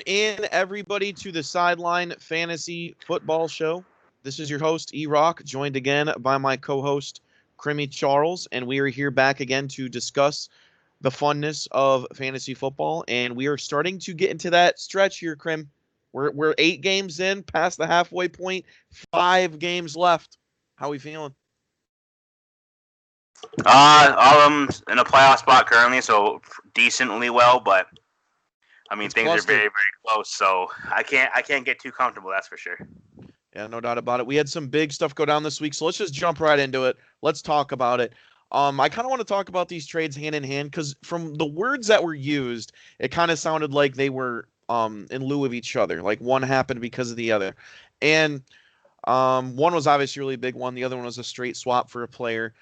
in, everybody, to the Sideline Fantasy Football Show. This is your host, E-Rock, joined again by my co-host, Crimmy Charles, and we are here back again to discuss the funness of fantasy football, and we are starting to get into that stretch here, Crim. We're 8 games in, past the halfway point, 5 games left. How we feeling? All of them in a playoff spot currently, so decently well. But I mean, It's things are plus very, two. very close. So I can't get too comfortable. That's for sure. Yeah, no doubt about it. We had some big stuff go down this week, so let's just jump right into it. Let's talk about it. I kind of want to talk about these trades hand in hand because from the words that were used, it kind of sounded like they were in lieu of each other. Like one happened because of the other, and one was obviously a really big one. The other one was a straight swap for a player.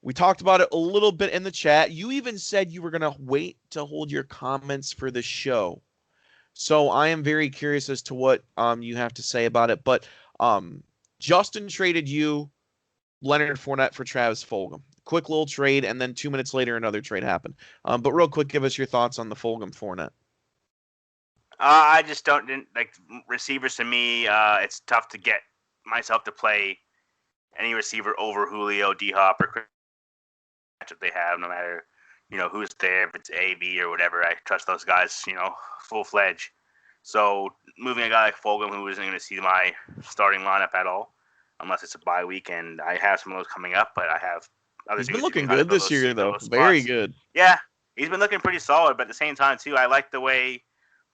We talked about it a little bit in the chat. You even said you were gonna wait to hold your comments for the show. So I am very curious as to what you have to say about it. But um, Justin traded you Leonard Fournette for Travis Fulgham. Quick little trade, and then 2 minutes later, another trade happened. But real quick, give us your thoughts on the Fulgham Fournette. I just don't didn't, like receivers to me. It's tough to get myself to play any receiver over Julio, D Hop, or Chris that they have. No matter who's there, if it's AB or whatever, I trust those guys. Full fledged. So moving a guy like Fulgham, who isn't going to see my starting lineup at all, unless it's a bye week, and I have some of those coming up, but I have other He's been dudes who looking can kind of good fill this those year, fill though. those Very spots. good. Yeah, he's been looking pretty solid, but at the same time too, I like the way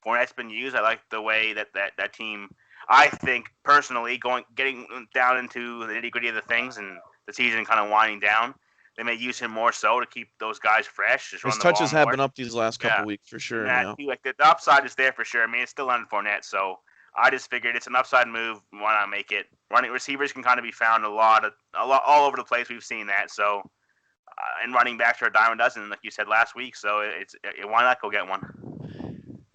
Fournette's been used. I like the way that team. I think personally, getting down into the nitty gritty of the things and the season kind of winding down, they may use him more so to keep those guys fresh, just His run the ball touches have more. been up these last Yeah, couple weeks for and sure. that Yeah. like the upside is there for sure. I mean, it's still on Fournette, so I just figured it's an upside move. Why not make it? Running receivers can kind of be found a lot all over the place. We've seen that. So, and running backs are a dime a dozen, like you said last week. So why not go get one?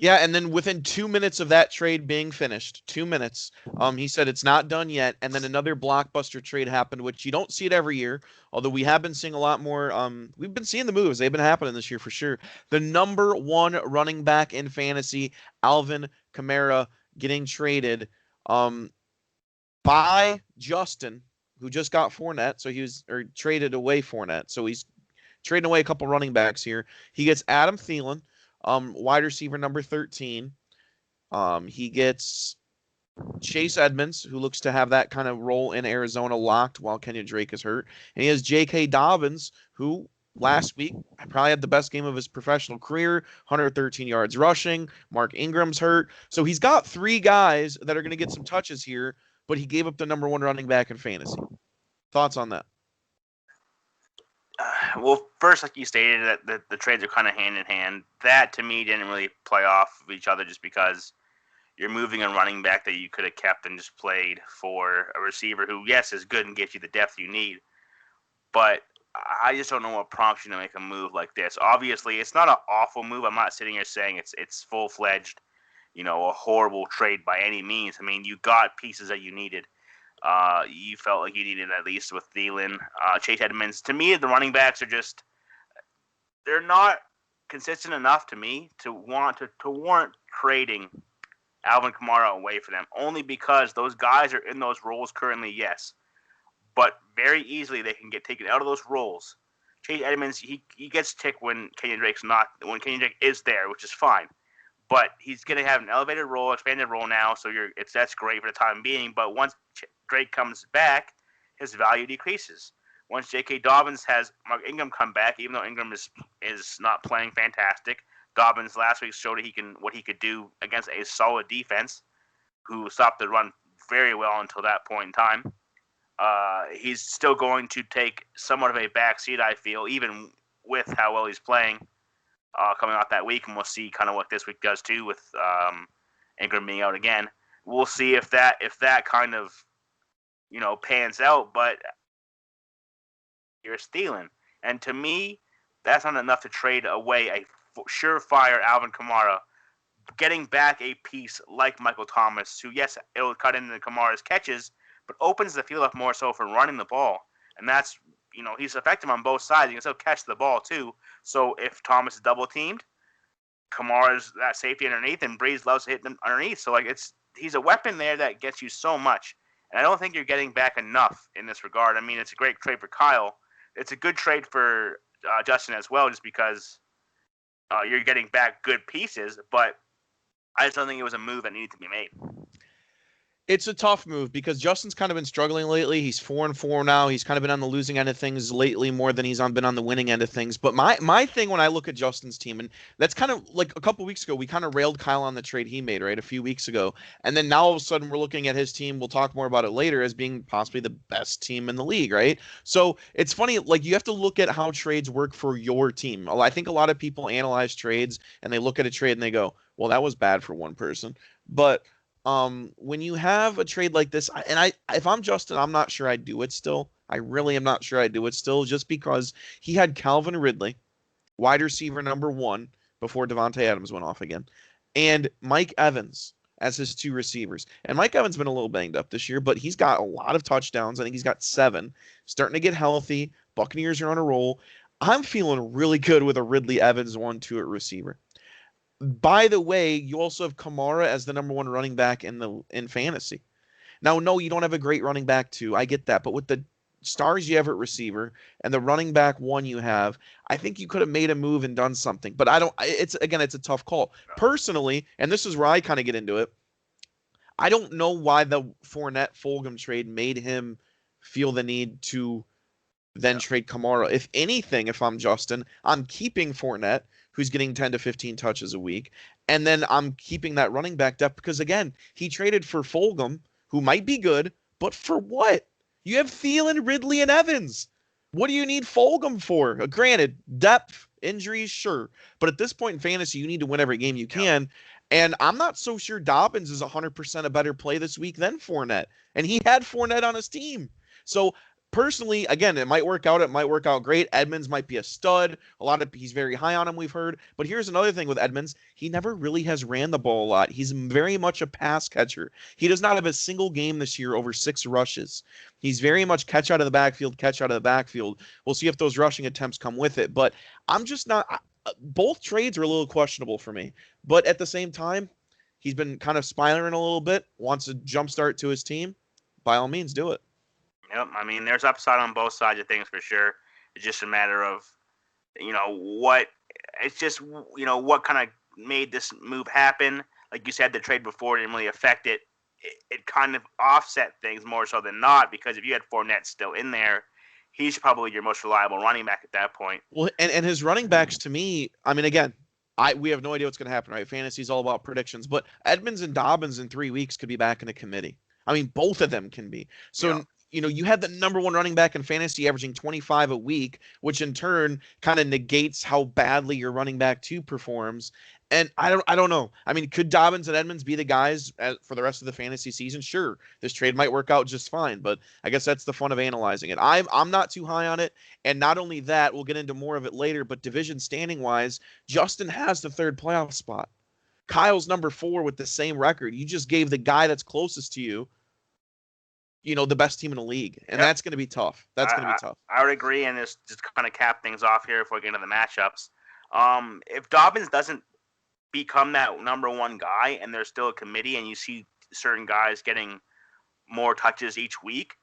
Yeah, and then within 2 minutes of that trade being finished, 2 minutes, he said it's not done yet, and then another blockbuster trade happened, which you don't see it every year, although we have been seeing a lot more. We've been seeing the moves; they've been happening this year for sure. The number one running back in fantasy, Alvin Kamara, getting traded um, by Justin, who just got Fournette, so he was or traded away Fournette, so he's trading away a couple running backs here. He gets Adam Thielen, wide receiver number 13. He gets Chase Edmonds, who looks to have that kind of role in Arizona locked while Kenyon Drake is hurt. And he has J.K. Dobbins, who last week probably had the best game of his professional career, 113 yards rushing. Mark Ingram's hurt. So he's got 3 guys that are going to get some touches here, but he gave up the number one running back in fantasy. Thoughts on that? Well, first, like you stated, that the trades are kind of hand in hand. That to me didn't really play off of each other just because you're moving a running back that you could have kept and just played for a receiver who, yes, is good and gives you the depth you need. But I just don't know what prompts you to make a move like this. Obviously, it's not an awful move. I'm not sitting here saying it's full fledged, a horrible trade by any means. I mean, you got pieces that you needed. You felt like you needed at least with Thielen, Chase Edmonds. To me, the running backs are just they're not consistent enough to me to warrant trading Alvin Kamara away for them. Only because those guys are in those roles currently, yes, but very easily they can get taken out of those roles. Chase Edmonds, he gets ticked when Kenyon Drake is there, which is fine. But he's going to have an elevated role, expanded role now, so that's great for the time being. But once Drake comes back, his value decreases. Once J.K. Dobbins has Mark Ingram come back, even though Ingram is not playing fantastic, Dobbins last week showed what he could do against a solid defense, who stopped the run very well until that point in time. He's still going to take somewhat of a backseat, I feel, even with how well he's playing coming off that week, and we'll see kind of what this week does too with Ingram being out again. We'll see if that kind of pans out. But you're stealing, and to me, that's not enough to trade away a surefire Alvin Kamara. Getting back a piece like Michael Thomas, who yes, it'll cut into Kamara's catches, but opens the field up more so for running the ball, and that's he's effective on both sides. He can still catch the ball too. So if Thomas is double teamed, Kamara's that safety underneath, and Breeze loves hitting underneath. So he's a weapon there that gets you so much. And I don't think you're getting back enough in this regard. I mean, it's a great trade for Kyle. It's a good trade for Justin as well, just because you're getting back good pieces. But I just don't think it was a move that needed to be made. It's a tough move because Justin's kind of been struggling lately. He's 4-4 now. He's kind of been on the losing end of things lately more than he's been on the winning end of things. But my thing when I look at Justin's team, and that's kind of like a couple weeks ago, we kind of railed Kyle on the trade he made, right, a few weeks ago. And then now all of a sudden we're looking at his team, we'll talk more about it later, as being possibly the best team in the league, right? So it's funny, like you have to look at how trades work for your team. I think a lot of people analyze trades and they look at a trade and they go, well, that was bad for one person. But when you have a trade like this, if I'm Justin, I'm not sure I'd do it still. I really am not sure I'd do it still, just because he had Calvin Ridley, wide receiver number 1, before Devontae Adams went off again, and Mike Evans as his 2 receivers. And Mike Evans been a little banged up this year, but he's got a lot of touchdowns. I think he's got 7. Starting to get healthy. Buccaneers are on a roll. I'm feeling really good with a Ridley Evans 1-2 at receiver. By the way, you also have Kamara as the number 1 running back in fantasy. Now, no, you don't have a great running back 2. I get that. But with the stars you have at receiver and the running back 1 you have, I think you could have made a move and done something. But it's a tough call. Personally, and this is where I kind of get into it, I don't know why the Fournette-Fulgham trade made him feel the need to then trade Kamara. If anything, if I'm Justin, I'm keeping Fournette, who's getting 10 to 15 touches a week. And then I'm keeping that running back depth because, again, he traded for Fulgham, who might be good, but for what? You have Thielen, Ridley, and Evans. What do you need Fulgham for? Granted, depth, injuries, sure. But at this point in fantasy, you need to win every game you can. And I'm not so sure Dobbins is 100% a better play this week than Fournette. And he had Fournette on his team. So personally, again, it might work out. It might work out great. Edmonds might be a stud. He's very high on him, we've heard. But here's another thing with Edmonds. He never really has ran the ball a lot. He's very much a pass catcher. He does not have a single game this year over 6 rushes. He's very much catch out of the backfield. We'll see if those rushing attempts come with it. But I'm just not. Both trades are a little questionable for me. But at the same time, he's been kind of spiraling a little bit, wants a jump start to his team. By all means, do it. Yep, I mean, there's upside on both sides of things for sure. It's just a matter of, what kind of made this move happen. Like you said, the trade before didn't really affect it. It kind of offset things more so than not, because if you had Fournette still in there, he's probably your most reliable running back at that point. Well, and his running backs, to me, I mean, again, we have no idea what's going to happen, right? Fantasy is all about predictions, but Edmonds and Dobbins in 3 weeks could be back in a committee. I mean, both of them can be. So, you had the number 1 running back in fantasy averaging 25 a week, which in turn kind of negates how badly your running back 2 performs. And I don't know. I mean, could Dobbins and Edmonds be the guys for the rest of the fantasy season? Sure, this trade might work out just fine, but I guess that's the fun of analyzing it. I'm not too high on it, and not only that, we'll get into more of it later, but division standing wise, Justin has the 3rd playoff spot. Kyle's number 4 with the same record. You just gave the guy that's closest to you, the best team in the league, and that's going to be tough. That's going to be tough. I would agree, and this just kind of cap things off here before we get into the matchups. If Dobbins doesn't become that number 1 guy, and there's still a committee, and you see certain guys getting more touches each week,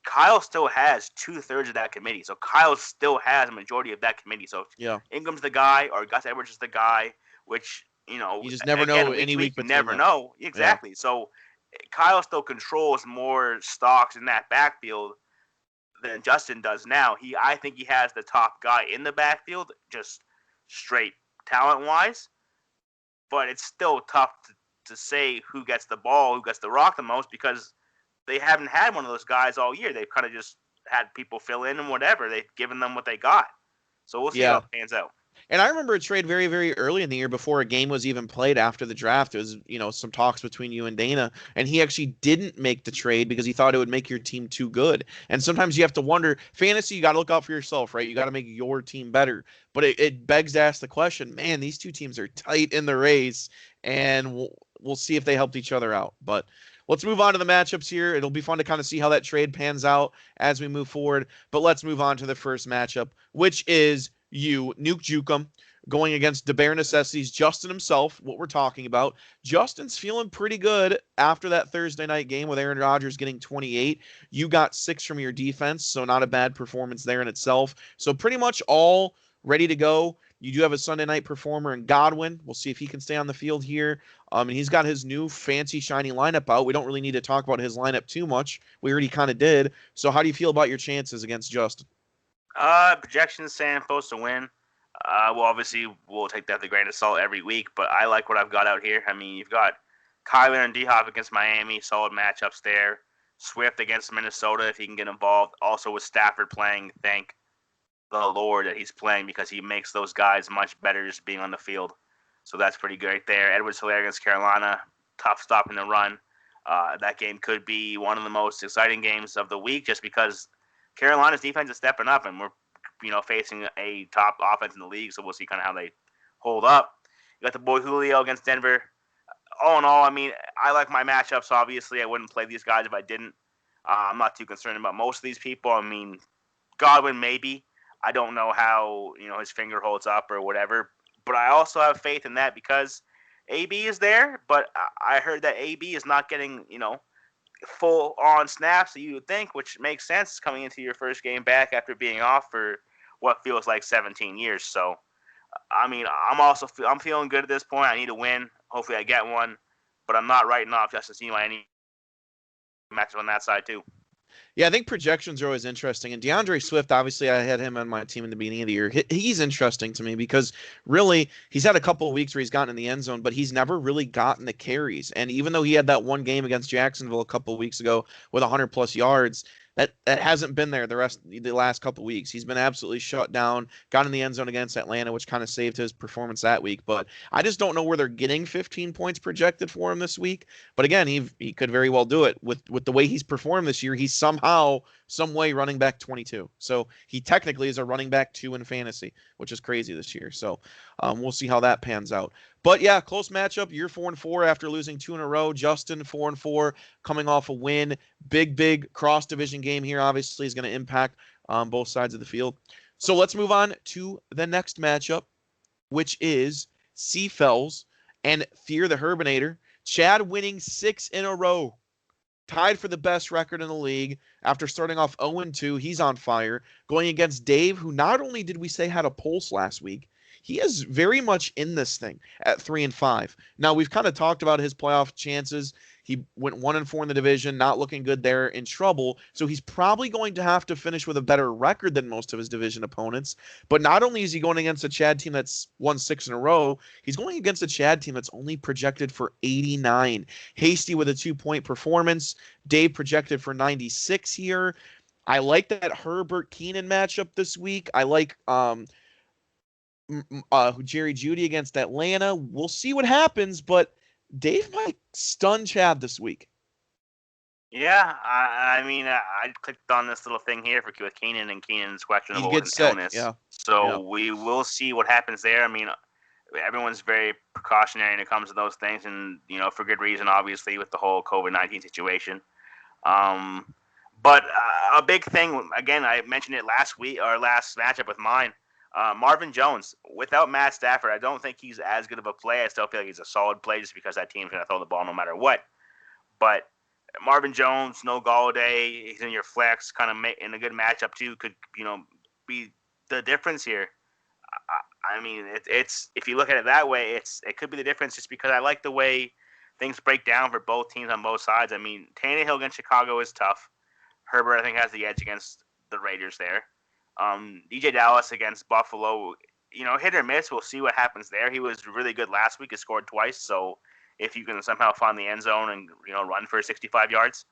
Kyle still has 2/3 of that committee. So Kyle still has a majority of that committee. So Ingram's the guy, or Gus Edwards is the guy, which you just never know any week. You never know exactly. Yeah. So Kyle still controls more stocks in that backfield than Justin does now. I think he has the top guy in the backfield, just straight talent-wise. But it's still tough to say who gets the ball, who gets the rock the most, because they haven't had one of those guys all year. They've kind of just had people fill in and whatever. They've given them what they got. So we'll see how it pans out. And I remember a trade very, very early in the year before a game was even played after the draft. It was, some talks between you and Dana, and he actually didn't make the trade because he thought it would make your team too good. And sometimes you have to wonder, fantasy, you got to look out for yourself, right? You got to make your team better. But it begs to ask the question, man, these 2 teams are tight in the race, and we'll see if they helped each other out. But let's move on to the matchups here. It'll be fun to kind of see how that trade pans out as we move forward. But let's move on to the first matchup, which is Nuke Jukum going against DeBare Necessities, Justin himself, what we're talking about. Justin's feeling pretty good after that Thursday night game with Aaron Rodgers getting 28. You got 6 from your defense, so not a bad performance there in itself. So pretty much all ready to go. You do have a Sunday night performer in Godwin. We'll see if he can stay on the field here. And he's got his new fancy, shiny lineup out. We don't really need to talk about his lineup too much. We already kind of did. So how do you feel about your chances against Justin? Projections saying supposed to win. Well, obviously, we'll take that with a grain of salt every week, but I like what I've got out here. I mean, you've got Kyler and D-Hop against Miami, solid matchups there. Swift against Minnesota if he can get involved. Also with Stafford playing, thank the Lord that he's playing because he makes those guys much better just being on the field. So that's pretty good right there. Edwards-Helaire against Carolina, tough stop in the run. That game could be one of the most exciting games of the week just because Carolina's defense is stepping up, and we're facing a top offense in the league, so we'll see kind of how they hold up. You got the boy Julio against Denver. All in all, I mean, I like my matchups, obviously. I wouldn't play these guys if I didn't. I'm not too concerned about most of these people. I mean, Godwin, maybe. I don't know how, his finger holds up or whatever, but I also have faith in that because AB is there, but I heard that AB is not getting, full on snaps that you would think, which makes sense coming into your first game back after being off for what feels like 17 years. So, I mean, I'm feeling good at this point. I need to win. Hopefully, I get one, but I'm not writing off Justin Seymour any matchup on that side too. Yeah, I think projections are always interesting. And DeAndre Swift, obviously, I had him on my team in the beginning of the year. He's interesting to me because really he's had a couple of weeks where he's gotten in the end zone, but he's never really gotten the carries. And even though he had that one game against Jacksonville a couple of weeks ago with 100 plus yards, that hasn't been there the last couple of weeks. He's been absolutely shut down. Got in the end zone against Atlanta, which kind of saved his performance that week. But I just don't know where they're getting 15 points projected for him this week. But again, he could very well do it with the way he's performed this year. He's somehow, some way running back 22. So he technically is a running back 2 in fantasy, which is crazy this year. So we'll see how that pans out. But yeah, close matchup. You're 4-4 after losing 2 in a row. Justin 4-4 coming off a win. Big cross division game here. Obviously is going to impact both sides of the field. So let's move on to the next matchup, which is Seafells and Fear the Herbinator. Chad winning 6 in a row. Tied for the best record in the league after starting off 0-2. He's on fire. Going against Dave, who not only did we say had a pulse last week, he is very much in this thing at 3-5. Now, we've kind of talked about his playoff chances. He went 1-4 in the division, not looking good there, in trouble. So he's probably going to have to finish with a better record than most of his division opponents. But not only is he going against a Chad team that's won 6 in a row, he's going against a Chad team that's only projected for 89. Hasty with a 2-point performance. Dave projected for 96 here. I like that Herbert Keenan matchup this week. I like Jerry Jeudy against Atlanta. We'll see what happens, but Dave might stun Chad this week. Yeah, I mean, I clicked on this little thing here with Keenan and Keenan's questionable He with gets an sick, illness. yeah. So we will see what happens there. I mean, everyone's very precautionary when it comes to those things, and for good reason, obviously, with the whole COVID-19 situation. But a big thing, again, I mentioned it last week, or last matchup with mine. Marvin Jones, without Matt Stafford, I don't think he's as good of a play. I still feel like he's a solid play just because that team's going to throw the ball no matter what. But Marvin Jones, no Galladay, he's in your flex, kind of in a good matchup too, could be the difference here. I mean, it's if you look at it that way, it could be the difference just because I like the way things break down for both teams on both sides. I mean, Tannehill against Chicago is tough. Herbert, I think, has the edge against the Raiders there. DJ Dallas against Buffalo, hit or miss. We'll see what happens there. He was really good last week. He scored twice. So if you can somehow find the end zone and run for 65 yards,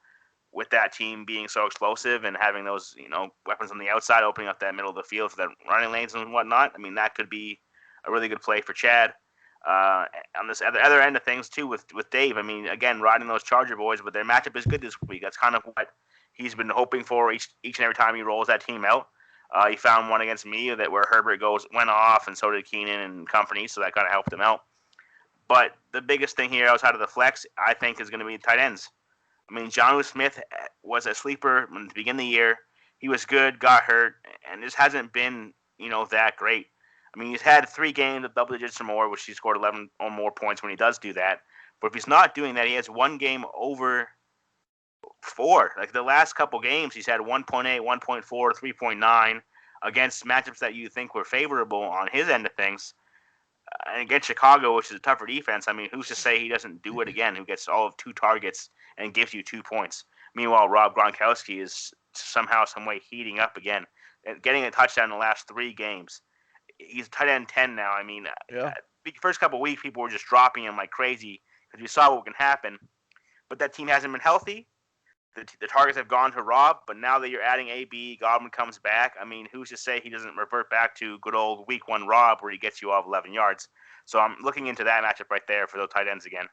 with that team being so explosive and having those weapons on the outside, opening up that middle of the field for the running lanes and whatnot, I mean that could be a really good play for Chad. On this other end of things too, with Dave, I mean, again, riding those Charger boys, but their matchup is good this week. That's kind of what he's been hoping for each and every time he rolls that team out. He found one against me where Herbert went off, and so did Keenan and company, so that kind of helped him out. But the biggest thing here outside of the flex, I think, is going to be tight ends. I mean, Jonnu Smith was a sleeper in the beginning of the year. He was good, got hurt, and just hasn't been, that great. I mean, he's had 3 games of double digits or more, which he scored 11 or more points when he does do that. But if he's not doing that, he has 1 game over 4. Like the last couple games, he's had 1.8, 1.4, 3.9 against matchups that you think were favorable on his end of things. And against Chicago, which is a tougher defense, I mean, who's to say he doesn't do it again? Who gets all of 2 targets and gives you 2 points? Meanwhile, Rob Gronkowski is somehow, some way heating up again, and getting a touchdown in the last 3 games. He's tight end 10 now. I mean, Yeah. the first couple of weeks, people were just dropping him like crazy because we saw what can happen. But that team hasn't been healthy. The targets have gone to Rob, but now that you're adding AB, Godwin comes back. I mean, who's to say he doesn't revert back to good old week 1 Rob where he gets you off 11 yards? So I'm looking into that matchup right there for those tight ends again.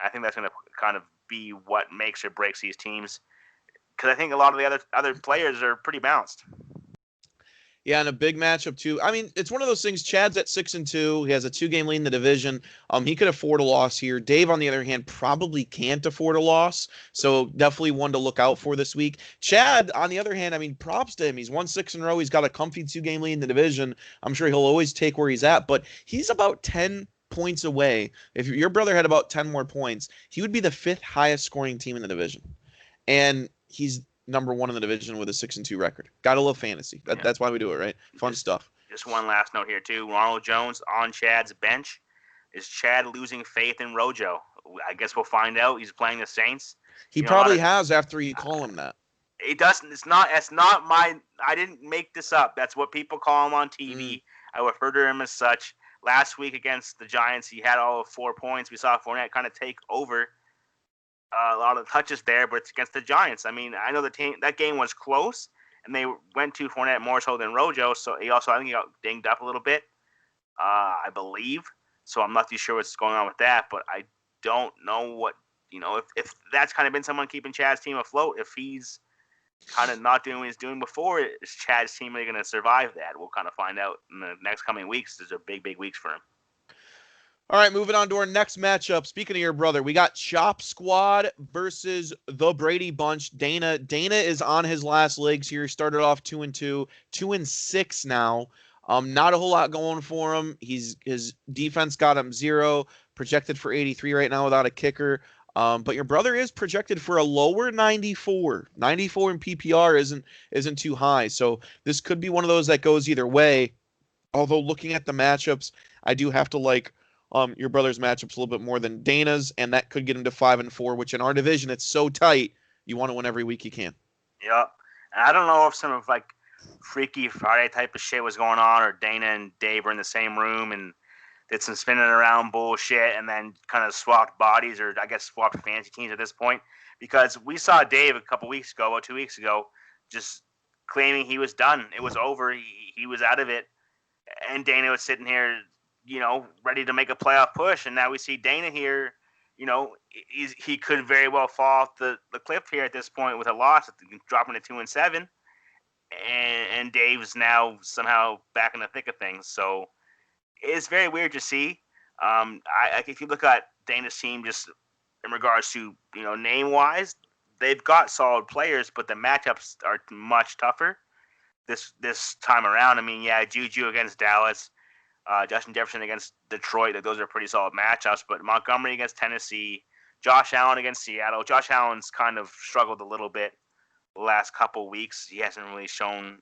I think that's going to kind of be what makes or breaks these teams because I think a lot of the other players are pretty balanced. Yeah, and a big matchup too. I mean, it's one of those things. Chad's at 6-2. He has a 2-game lead in the division. He could afford a loss here. Dave, on the other hand, probably can't afford a loss. So definitely one to look out for this week. Chad, on the other hand, I mean, props to him. He's won 6 in a row. He's got a comfy 2-game lead in the division. I'm sure he'll always take where he's at, but he's about 10 points away. If your brother had about 10 more points, he would be the 5th highest scoring team in the division. And he's number 1 in the division with a 6-2 record. Gotta love fantasy. That's why we do it, right? Fun stuff. Just one last note here too. Ronald Jones on Chad's bench. Is Chad losing faith in Rojo? I guess we'll find out. He's playing the Saints. He probably has after you call him that. It doesn't. It's not my. I didn't make this up. That's what people call him on TV. I refer to him as such. Last week against the Giants, he had all of 4 points. We saw Fournette kind of take over a lot of touches there, but it's against the Giants. I mean, I know that game was close, and they went to Fournette more so than Rojo. So I think he got dinged up a little bit, I believe. So I'm not too sure what's going on with that, but I don't know what if that's kind of been someone keeping Chad's team afloat. If he's kind of not doing what he's doing before, is Chad's team really going to survive that? We'll kind of find out in the next coming weeks. These are big weeks for him. All right, moving on to our next matchup. Speaking of your brother, we got Chop Squad versus the Brady Bunch. Dana is on his last legs here. Started off 2-2, 2-6 now. Not a whole lot going for him. His defense got him 0, projected for 83 right now without a kicker. But your brother is projected for a lower 94. 94 in PPR isn't too high. So this could be one of those that goes either way. Although looking at the matchups, I do have to like your brother's matchups a little bit more than Dana's, and that could get him to 5-4, which in our division, it's so tight, you want to win every week you can. Yep. And I don't know if some of like Freaky Friday type of shit was going on, or Dana and Dave were in the same room and did some spinning around bullshit and then kind of swapped bodies, or I guess swapped fantasy teams at this point, because we saw Dave a couple weeks ago or 2 weeks ago just claiming he was done. It was over. He was out of it. And Dana was sitting here, ready to make a playoff push. And now we see Dana here, he could very well fall off the cliff here at this point with a loss, dropping to 2-7. And Dave's now somehow back in the thick of things. So it's very weird to see. If you look at Dana's team just in regards to, name-wise, they've got solid players, but the matchups are much tougher this time around. I mean, yeah, Juju against Dallas, Justin Jefferson against Detroit. Those are pretty solid matchups. But Montgomery against Tennessee, Josh Allen against Seattle. Josh Allen's kind of struggled a little bit the last couple weeks. He hasn't really shown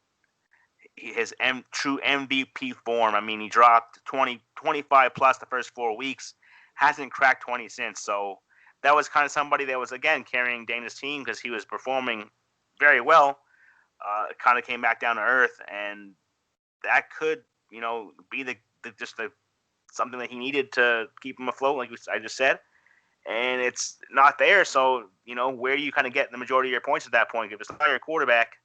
his true MVP form. I mean, he dropped 25 plus the first 4 weeks, hasn't cracked 20 since. So that was kind of somebody that was, again, carrying Dana's team because he was performing very well. It kind of came back down to earth, and that could, be something that he needed to keep him afloat, like I just said. And it's not there, so, where you kind of get the majority of your points at that point. If it's not your quarterback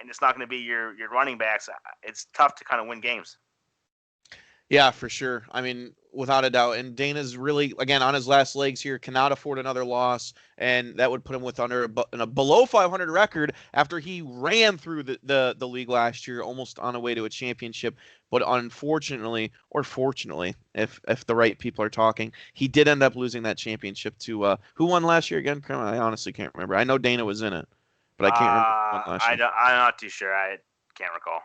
and it's not going to be your running backs, it's tough to kind of win games. Yeah, for sure. I mean, without a doubt. And Dana's really, again, on his last legs here, cannot afford another loss, and that would put him with in a below 500 record after he ran through the league last year, almost on a way to a championship. But unfortunately, or fortunately, if the right people are talking, he did end up losing that championship to who won last year again? I honestly can't remember. I know Dana was in it, but I can't remember who won last year. I'm not too sure. I can't recall.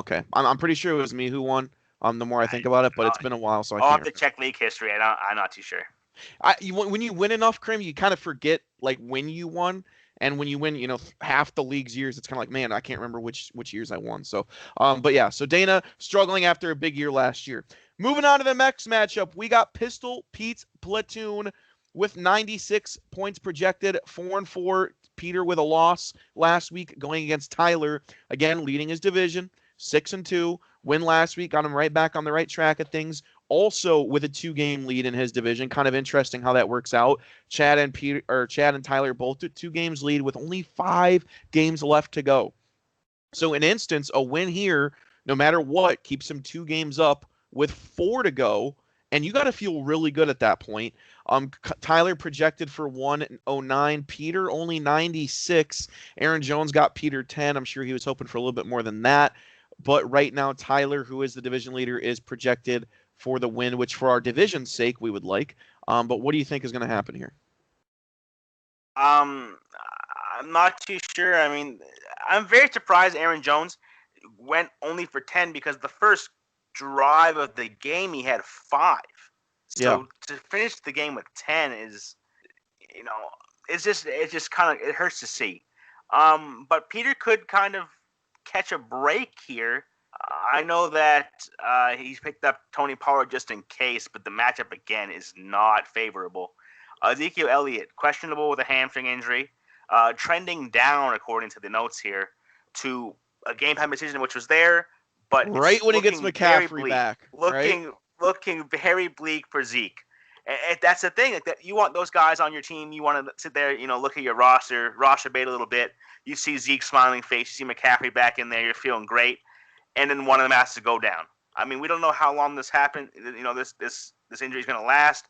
Okay, I'm pretty sure it was me who won. The more I think about it, but it's I'll, been a while, so I I'll can't have to remember. check league history. I'm not too sure. When you win enough, Krim, you kind of forget like when you won, and when you win, half the league's years, it's kind of like, man, I can't remember which years I won. So, but yeah, so Dana struggling after a big year last year. Moving on to the next matchup, we got Pistol Pete's platoon with 96 points projected, 4-4. Peter with a loss last week, going against Tyler again, leading his division, 6-2. Win last week, got him right back on the right track of things also with a 2-game lead in his division. Kind of interesting how that works out. Chad and Tyler both took 2 games lead with only 5 games left to go. So in instance, a win here, no matter what, keeps him 2 games up with 4 to go. And you got to feel really good at that point. Tyler projected for 109. Peter only 96. Aaron Jones got Peter 10. I'm sure he was hoping for a little bit more than that. But right now, Tyler, who is the division leader, is projected for the win, which for our division's sake we would like. But what do you think is going to happen here? I'm not too sure. I mean, I'm very surprised Aaron Jones went only for 10 because the first drive of the game he had 5. Yeah. So to finish the game with 10 is, it's just kind of, it hurts to see. But Peter could kind of catch a break here. I know that he's picked up Tony Pollard just in case, but the matchup again is not favorable. Ezekiel Elliott, questionable with a hamstring injury, trending down according to the notes here to a game time decision which was there, but right it's when he gets looking very McCaffrey bleak. back, right? Looking very bleak for Zeke. And that's the thing. Like that, you want those guys on your team. You want to sit there, look at your roster bait a little bit. You see Zeke's smiling face. You see McCaffrey back in there. You're feeling great. And then one of them has to go down. I mean, we don't know how long this happened. This injury is going to last.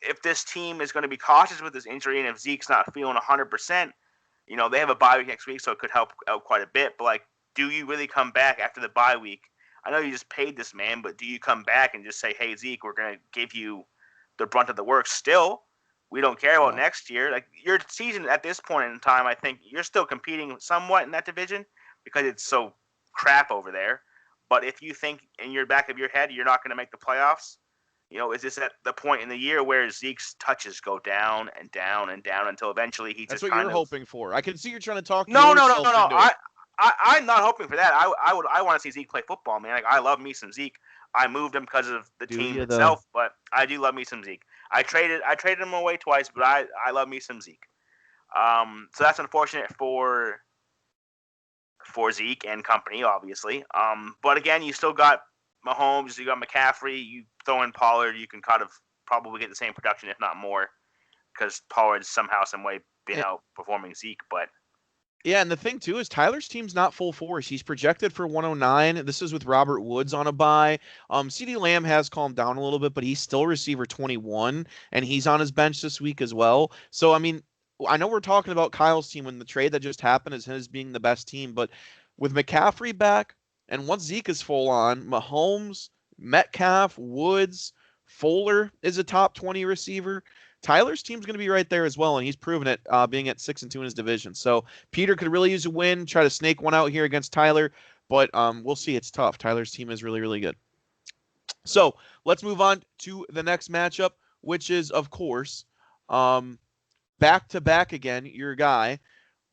If this team is going to be cautious with this injury, and if Zeke's not feeling 100%, they have a bye week next week, so it could help out quite a bit. But do you really come back after the bye week? I know you just paid this man, but do you come back and just say, "Hey Zeke, we're going to give you the brunt of the work"? Still, we don't care about next year. Like your season at this point in time, I think you're still competing somewhat in that division because it's so crap over there. But if you think in your back of your head you're not going to make the playoffs, is this at the point in the year where Zeke's touches go down and down and down until eventually he That's just what kind you're of hoping for. I can see you're trying to talk no. yourself into it. I'm not hoping for that. I want to see Zeke play football, man. Like I love me some Zeke. I moved him because of the team itself, but I do love me some Zeke. I traded him away twice, but I love me some Zeke. So that's unfortunate for Zeke and company, obviously. But again, you still got Mahomes, you got McCaffrey, you throw in Pollard, you can kind of probably get the same production, if not more, because Pollard's somehow, some way been outperforming Zeke. But yeah, and the thing too is Tyler's team's not full force. He's projected for 109. This is with Robert Woods on a bye. CeeDee Lamb has calmed down a little bit, but he's still receiver 21, and he's on his bench this week as well. So I mean, I know we're talking about Kyle's team when the trade that just happened is his being the best team, but with McCaffrey back and once Zeke is full on, Mahomes, Metcalf, Woods, Fuller is a top 20 receiver. Tyler's team's going to be right there as well, and he's proven it being at 6-2 in his division. So Peter could really use a win, try to snake one out here against Tyler, but we'll see. It's tough. Tyler's team is really, really good. So let's move on to the next matchup, which is, of course, back-to-back again, your guy,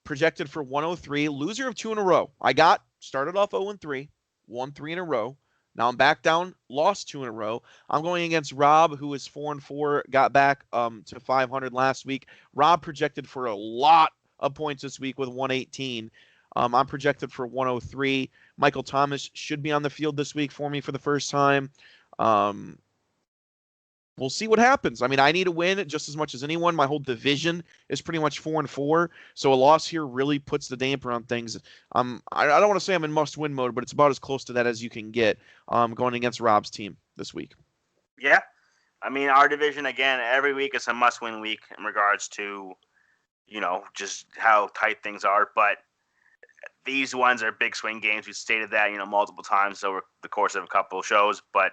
projected for 103, loser of 2 in a row. I got started off 0-3, won 3 in a row. Now I'm back down, lost 2 in a row. I'm going against Rob, who is 4-4, got back to 500 last week. Rob projected for a lot of points this week with 118. I'm projected for 103. Michael Thomas should be on the field this week for me for the first time. We'll see what happens. I mean, I need a win just as much as anyone. My whole division is pretty much 4-4, so a loss here really puts the damper on things. I don't want to say I'm in must-win mode, but it's about as close to that as you can get going against Rob's team this week. Yeah. I mean, our division, again, every week is a must-win week in regards to, just how tight things are. But these ones are big swing games. We've stated that, multiple times over the course of a couple of shows. But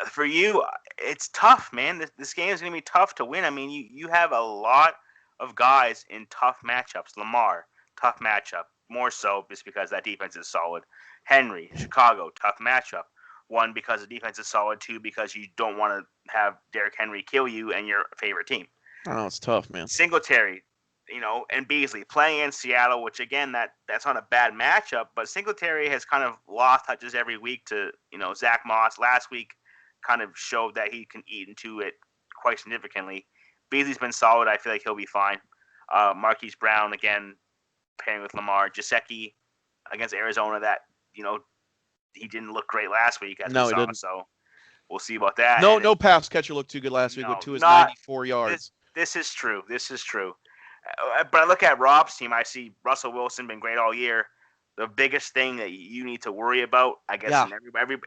for you, it's tough, man. This game is going to be tough to win. I mean, you have a lot of guys in tough matchups. Lamar, tough matchup. More so just because that defense is solid. Henry, Chicago, tough matchup. One, because the defense is solid. Two, because you don't want to have Derrick Henry kill you and your favorite team. I know it's tough, man. Singletary, and Beasley playing in Seattle, which again that's not a bad matchup, but Singletary has kind of lost touches every week to Zach Moss. Last week kind of showed that he can eat into it quite significantly. Beasley's been solid. I feel like he'll be fine. Marquise Brown again pairing with Lamar. Gesicki against Arizona, that he didn't look great last week as we saw. Didn't. So we'll see about that. No pass catcher looked too good last week with his 94 yards. This is true. But I look at Rob's team. I see Russell Wilson been great all year. The biggest thing that you need to worry about, I guess,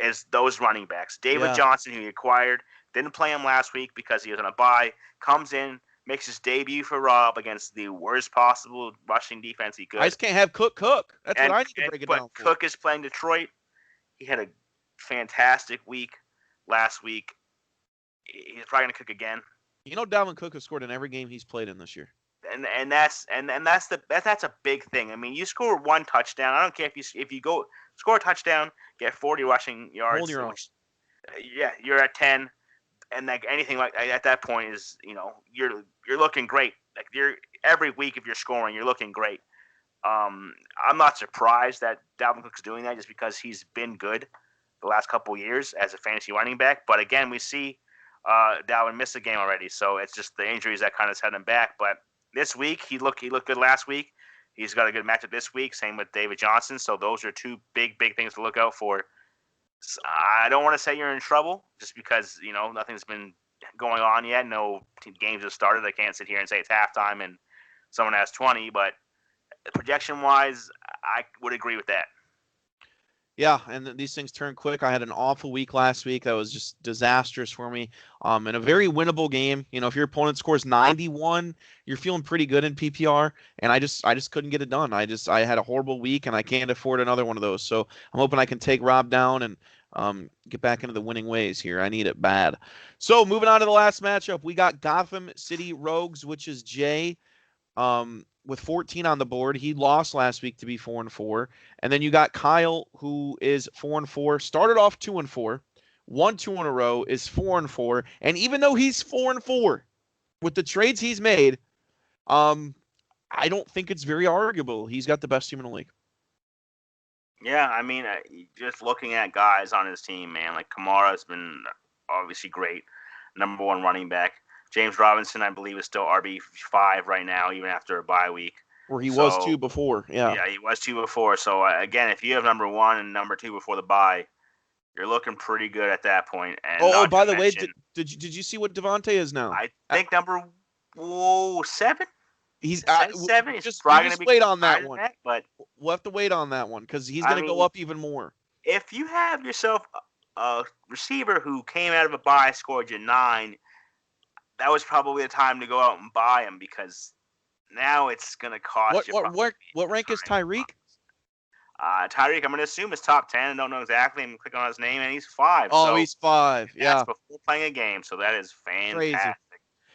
is those running backs. David Johnson, who he acquired, didn't play him last week because he was on a bye. Comes in, makes his debut for Rob against the worst possible rushing defense he could. I just can't have Cook. That's what I need to break it down for. Cook is playing Detroit. He had a fantastic week last week. He's probably going to cook again. Dalvin Cook has scored in every game he's played in this year. And that's a big thing. I mean, you score one touchdown. I don't care if you go score a touchdown, get 40 rushing yards. Hold your own. Yeah, you're at 10, and like anything like at that point is you're looking great. Like every week if you're scoring, you're looking great. I'm not surprised that Dalvin Cook's doing that just because he's been good the last couple of years as a fantasy running back. But again, we see Dalvin missed a game already, so it's just the injuries that kind of set him back. But this week, he looked good last week. He's got a good matchup this week. Same with David Johnson. So those are two big things to look out for. I don't want to say you're in trouble just because nothing's been going on yet. No games have started. I can't sit here and say it's halftime and someone has 20. But projection wise, I would agree with that. Yeah, and these things turn quick. I had an awful week last week that was just disastrous for me. In a very winnable game. If your opponent scores 91, you're feeling pretty good in PPR. And I just couldn't get it done. I had a horrible week, and I can't afford another one of those. So I'm hoping I can take Rob down and get back into the winning ways here. I need it bad. So moving on to the last matchup, we got Gotham City Rogues, which is Jay. With 14 on the board. He lost last week to be 4-4. And then you got Kyle, who is 4-4, started off 2-4, won 2 in a row, is 4-4. And even though he's 4-4 with the trades he's made, I don't think it's very arguable. He's got the best team in the league. Yeah, I mean, just looking at guys on his team, man, like Kamara's been obviously great, number one running back. James Robinson, I believe, is still RB5 right now, even after a bye week. Where he was 2 before, yeah. Yeah, he was 2 before. So, again, if you have number 1 and number 2 before the bye, you're looking pretty good at that point. And by the way, did you see what Devontae is now? I think number 7? He's 7. Just wait on that one. But we'll have to wait on that one because he's going to go up even more. If you have yourself a receiver who came out of a bye, scored you 9, that was probably the time to go out and buy him because now it's going to cost you. What rank is Tyreek? Tyreek, I'm going to assume is top 10. I don't know exactly. I'm clicking on his name, and he's 5. Oh, so he's 5. Yeah. That's before playing a game, so that is fantastic. Crazy.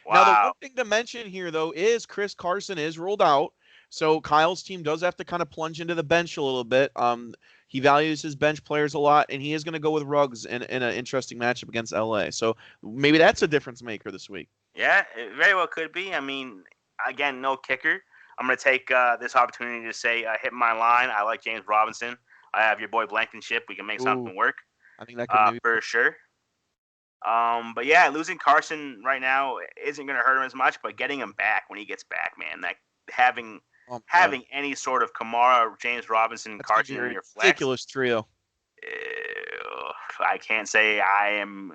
Wow. Now, the one thing to mention here, though, is Chris Carson is ruled out. So Kyle's team does have to kind of plunge into the bench a little bit. He values his bench players a lot, and he is going to go with Ruggs in an interesting matchup against LA. So maybe that's a difference maker this week. Yeah, it very well could be. I mean, again, no kicker. I'm going to take this opportunity to say hit my line. I like James Robinson. I have your boy Blankenship. We can make something work. I think that could for sure. But yeah, losing Carson right now isn't going to hurt him as much, but getting him back when he gets back, man, that having any sort of Kamara or James Robinson, that's Carson in your flex. Ridiculous trio. I can't say I am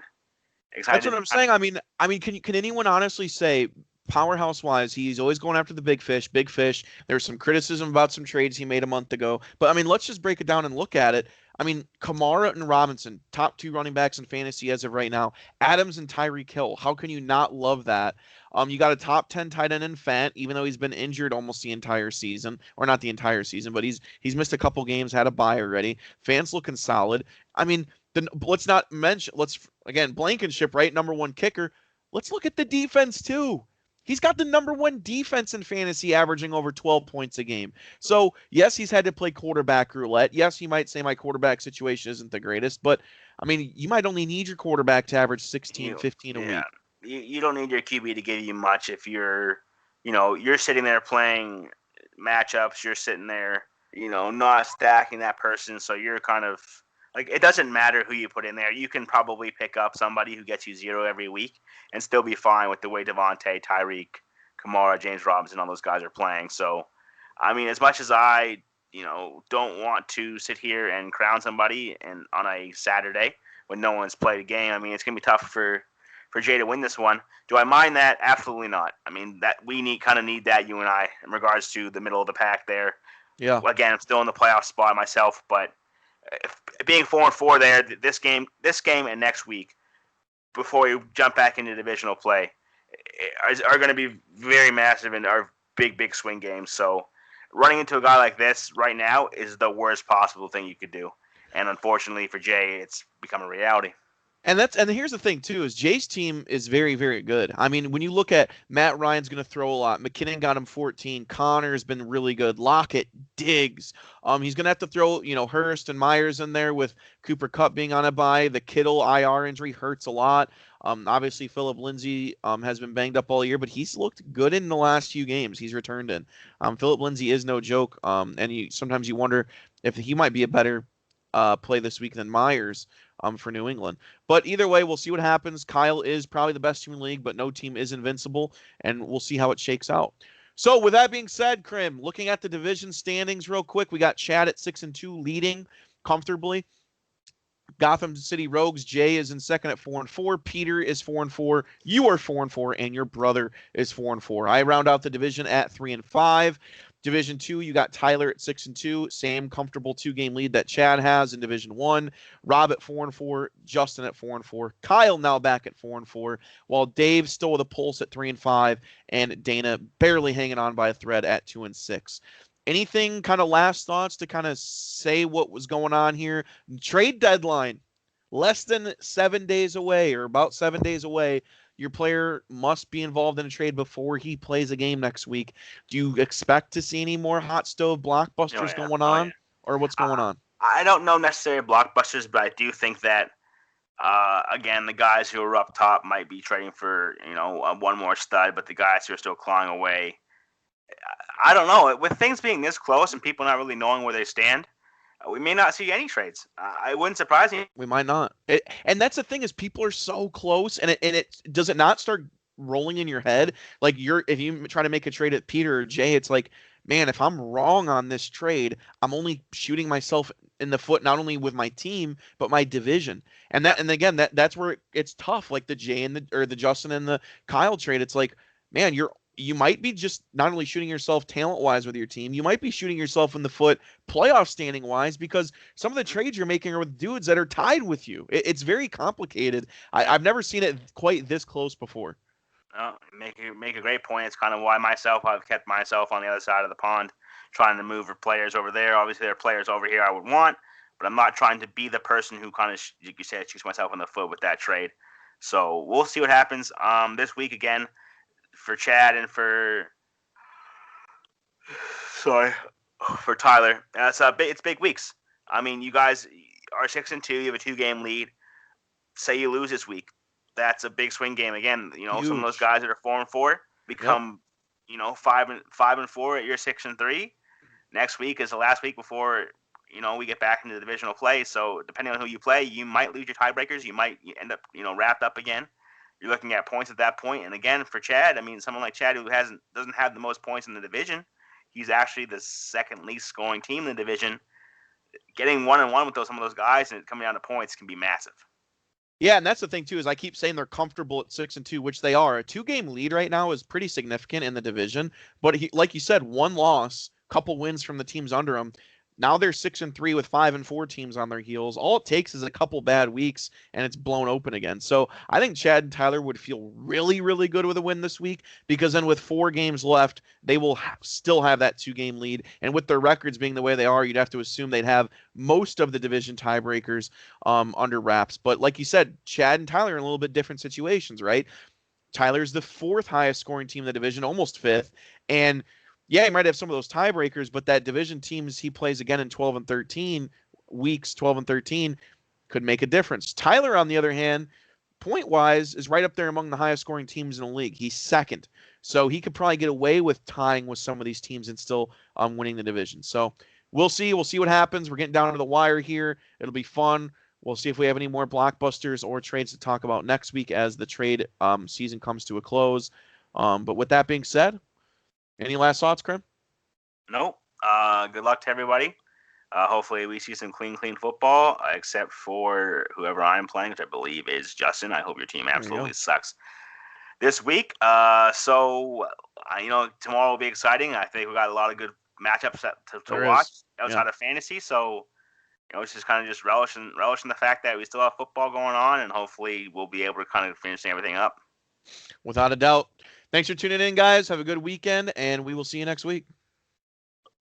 excited. That's what I'm saying. I mean, can anyone honestly say, powerhouse wise, he's always going after the big fish, big fish. There's some criticism about some trades he made a month ago. But I mean, let's just break it down and look at it. I mean, Kamara and Robinson, top 2 running backs in fantasy as of right now. Adams and Tyreek Hill. How can you not love that? You got a top 10 tight end in Fant, even though he's been injured almost the entire season, or not the entire season, but he's missed a couple games, had a bye already. Fant's looking solid. I mean, let's not mention, again, Blankenship, right? Number 1 kicker. Let's look at the defense too. He's got the number one defense in fantasy, averaging over 12 points a game. So, yes, he's had to play quarterback roulette. Yes, you might say my quarterback situation isn't the greatest, but, I mean, you might only need your quarterback to average 16, 15 a Yeah, week. you don't need your QB to give you much if you're sitting there playing matchups. You're sitting there, not stacking that person. So you're kind of like, it doesn't matter who you put in there. You can probably pick up somebody who gets you 0 every week and still be fine with the way Devontae, Tyreek, Kamara, James Robinson, all those guys are playing. So, I mean, as much as I, don't want to sit here and crown somebody on a Saturday when no one's played a game, I mean, it's gonna be tough for Jay to win this one. Do I mind that? Absolutely not. I mean, that we need that, you and I, in regards to the middle of the pack there. Yeah. Again, I'm still in the playoff spot myself, but being 4-4 there, this game and next week, before we jump back into divisional play, are going to be very massive and are big swing games. So running into a guy like this right now is the worst possible thing you could do. And unfortunately for Jay, it's become a reality. And here's the thing too, is Jay's team is very, very good. I mean, when you look at Matt Ryan's going to throw a lot. McKinnon got him 14. Connor's been really good. Lockett, Diggs. He's going to have to throw, Hurst and Myers in there with Cooper Kupp being on a bye. The Kittle IR injury hurts a lot. Obviously Philip Lindsay has been banged up all year, but he's looked good in the last few games he's returned in. Philip Lindsay is no joke. And sometimes you wonder if he might be a better play this week than Myers for New England. But either way, we'll see what happens. Kyle is probably the best team in the league, but no team is invincible, and we'll see how it shakes out. So with that being said, Krim, looking at the division standings real quick, we got Chad at 6-2 leading comfortably. Gotham City Rogues, Jay is in second at 4-4. Peter is 4-4. You are 4-4, and your brother is 4-4. I round out the division at 3-5. Division 2, you got Tyler at 6-2, same comfortable 2-game lead that Chad has in Division 1. Rob at 4-4, Justin at 4-4, Kyle now back at 4-4, while Dave still with a pulse at 3-5, and Dana barely hanging on by a thread at 2-6. Anything kind of last thoughts to kind of say what was going on here? Trade deadline, less than 7 days away, or about 7 days away. Your player must be involved in a trade before he plays a game next week. Do you expect to see any more hot stove blockbusters going on, or what's going on? I don't know necessarily blockbusters, but I do think that, again, the guys who are up top might be trading for, one more stud, but the guys who are still clawing away, I don't know. With things being this close and people not really knowing where they stand, we may not see any trades. It wouldn't surprise me. We might not. And that's the thing, is people are so close, and it does it not start rolling in your head? Like, if you try to make a trade at Peter or Jay, it's like, man, if I'm wrong on this trade, I'm only shooting myself in the foot, not only with my team but my division. And again, that's where it's tough. Like the Jay and the Justin and the Kyle trade, it's like, man, you might be just not only shooting yourself talent-wise with your team, you might be shooting yourself in the foot playoff standing-wise, because some of the trades you're making are with dudes that are tied with you. It's very complicated. I've never seen it quite this close before. Make a great point. It's kind of why I've kept myself on the other side of the pond, trying to move for players over there. Obviously, there are players over here I would want, but I'm not trying to be the person who kind of, like you said, shoots myself in the foot with that trade. So we'll see what happens this week again for Chad and for Tyler. It's big weeks. I mean, you guys are 6-2. You have a 2-game lead. Say you lose this week, that's a big swing game again. Huge. Some of those guys that are 4-4 become, 5-4 at your 6-3. Next week is the last week before we get back into the divisional play. So depending on who you play, you might lose your tiebreakers. You might end up wrapped up again. You're looking at points at that point. And again, for Chad, I mean, someone like Chad who doesn't have the most points in the division, he's actually the second least scoring team in the division. Getting 1-1 with some of those guys and coming down to points can be massive. Yeah, and that's the thing too, is I keep saying they're comfortable at 6-2, which they are. A 2-game lead right now is pretty significant in the division. But like you said, one loss, couple wins from the teams under them. Now they're 6-3 with 5-4 teams on their heels. All it takes is a couple bad weeks, and it's blown open again. So I think Chad and Tyler would feel really, really good with a win this week, because then with 4 games left, they will still have that 2-game lead. And with their records being the way they are, you'd have to assume they'd have most of the division tiebreakers under wraps. But like you said, Chad and Tyler are in a little bit different situations, right? Tyler's the fourth highest scoring team in the division, almost fifth. And yeah, he might have some of those tiebreakers, but that division teams he plays again in 12 and 13 weeks, 12 and 13, could make a difference. Tyler, on the other hand, point wise, is right up there among the highest scoring teams in the league. He's second. So he could probably get away with tying with some of these teams and still winning the division. So we'll see. We'll see what happens. We're getting down to the wire here. It'll be fun. We'll see if we have any more blockbusters or trades to talk about next week as the trade season comes to a close. But with that being said, any last thoughts, Krim? Nope. Good luck to everybody. Hopefully we see some clean football, except for whoever I'm playing, which I believe is Justin. I hope your team absolutely sucks this week. So tomorrow will be exciting. I think we got a lot of good matchups to watch outside of fantasy. So, it's just kind of just relishing the fact that we still have football going on, and hopefully we'll be able to kind of finish everything up. Without a doubt. Thanks for tuning in, guys. Have a good weekend, and we will see you next week.